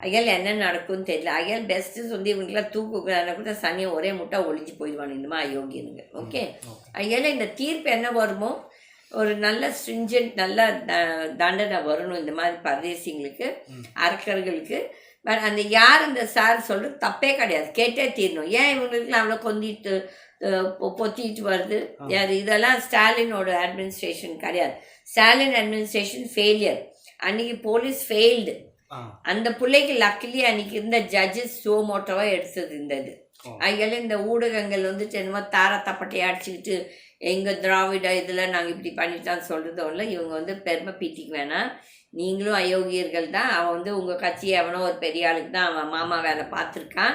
அயல் என்ன நடக்கும்னு தெரியல. அயல் பெஸ்ட்டு சொல்லி இவங்களுக்குலாம் தூக்குறாங்க கூட சனியை ஒரே முட்டை ஒழிஞ்சு போயிடுவாங்க இந்த மாதிரி அயோக்கியனுங்க. ஓகே, அயல் இந்த தீர்ப்பு என்ன வருமோ ஒரு நல்ல ஸ்ட்ரிஞ்சன்ட் நல்ல தண்டனை வரணும் இந்த மாதிரி பரதேசிங்களுக்கு, அரக்கர்களுக்கு. பட் அந்த யார் அந்த சார் சொல்கிறது தப்பே கிடையாது, கேட்டே தீரணும். ஏன் இவங்களுக்குலாம் அவ்வளோ கொந்திட்டு பொத்திட்டு வருது? யார் இதெல்லாம்? ஸ்டாலினோட அட்மினிஸ்ட்ரேஷன் கிடையாது. Stalin administration failure. அன்றைக்கி போலீஸ் ஃபெயில்டு. அந்த பிள்ளைக்கு லக்கிலி அன்றைக்கி இருந்த ஜட்ஜஸ் மோட்டோவாக எடுத்தது இந்த இது. அதனால இந்த ஊடகங்கள் வந்துட்டு என்னமோ தார தப்பட்டையை அடிச்சுக்கிட்டு எங்கள் திராவிட இதில் நாங்கள் இப்படி பண்ணிட்டான்னு சொல்கிறதும் இல்லை. இவங்க வந்து பெருமை பீத்திக்கு வேணாம், நீங்களும் அயோக்கியர்கள் தான். அவன் வந்து உங்கள் கட்சி எவனோ ஒரு பெரிய ஆளுக்கு தான் அவன் மாமா வேலை பார்த்துருக்கான்.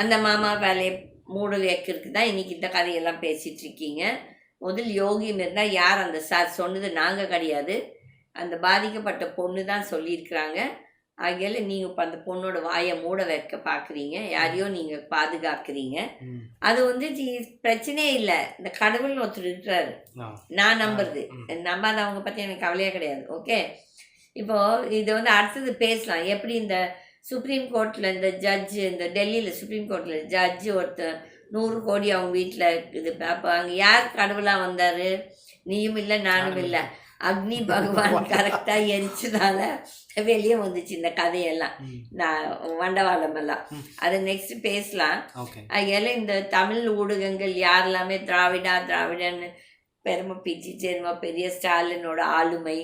அந்த மாமா வேலையை மூட வைக்கிறதுக்கு தான் இன்றைக்கி இந்த கதையெல்லாம் பேசிகிட்டு இருக்கீங்க. முதல் யோகி இருந்தால் யார் அந்த சார் சொன்னது? நாங்கள் கிடையாது, அந்த பாதிக்கப்பட்ட பொண்ணு தான் சொல்லியிருக்கிறாங்க. ஆகையால் நீங்கள் இப்போ அந்த பொண்ணோட வாயை மூட வைக்க பார்க்குறீங்க, யாரையோ நீங்கள் பாதுகாக்கிறீங்க. அது வந்து பிரச்சனையே இல்லை. இந்த கடவுள்னு ஒருத்தர் இருக்கிறாரு, நான் நம்புறது. நம்பாதவங்க பற்றி எனக்கு கவலையே கிடையாது. ஓகே, இப்போது இது வந்து அடுத்தது பேசலாம். எப்படி இந்த சுப்ரீம் கோர்ட்டில் இந்த ஜட்ஜு, இந்த டெல்லியில் சுப்ரீம் கோர்ட்டில் ஜட்ஜு ஒருத்தர் 100 கோடி அவங்க வீட்டில் இது. அப்போ அங்கே யார் கடவுளாக வந்தார்? நீயும் இல்லை, நானும் இல்லை. அக்னி பகவான் கரெக்டாக எரிச்சதால வெளியே வந்துச்சு இந்த கதையெல்லாம், நான் வண்டவாளமெல்லாம். அதை நெக்ஸ்ட் பேசலாம். அதனால இந்த தமிழ் ஊடகங்கள் யாரெல்லாமே திராவிடன்னு பெருமை பீச்சு சேருமா பெரிய ஸ்டாலினோட ஆளுமை,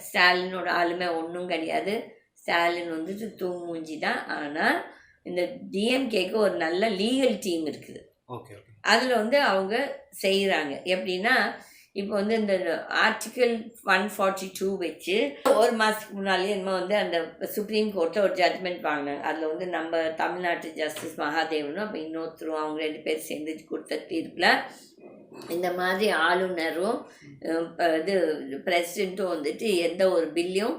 ஸ்டாலினோட ஆளுமை ஒன்றும் கிடையாது. ஸ்டாலின் வந்துட்டு தூங்குஞ்சி தான். ஆனால் இந்த டிஎம்கேக்கு ஒரு நல்ல லீகல் டீம் இருக்குது. அதில் வந்து அவங்க செய்கிறாங்க. எப்படின்னா இப்போ வந்து இந்த ஆர்டிக்கிள் 142 வச்சு ஒரு மாதத்துக்கு முன்னாலே என்னமோ வந்து அந்த சுப்ரீம் கோர்ட்டில் ஒரு ஜட்மெண்ட் வாங்கினாங்க. அதில் வந்து நம்ம தமிழ்நாட்டு ஜஸ்டிஸ் மகாதேவனும் அப்போ இன்னொருத்தரும் அவங்க 2 பேர் சேர்ந்து கொடுத்த தீர்ப்பில் இந்த மாதிரி ஆளுநரும் இது பிரசிடெண்ட்டும் வந்துட்டு எந்த ஒரு பில்லையும்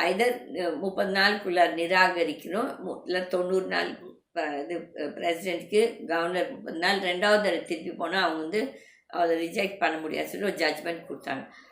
ஐதர் 30 நாளுக்குள்ளே நிராகரிக்கணும், இல்லை 90 நாள் இது பிரசிடெண்ட்டுக்கு, கவர்னர் 30 நாள், 2வது திருப்பி போனால் அவங்க வந்து அதை ரிஜெக்ட் பண்ண முடியாது சொல்லி ஒரு ஜட்ஜ்மெண்ட் கொடுத்தாங்க.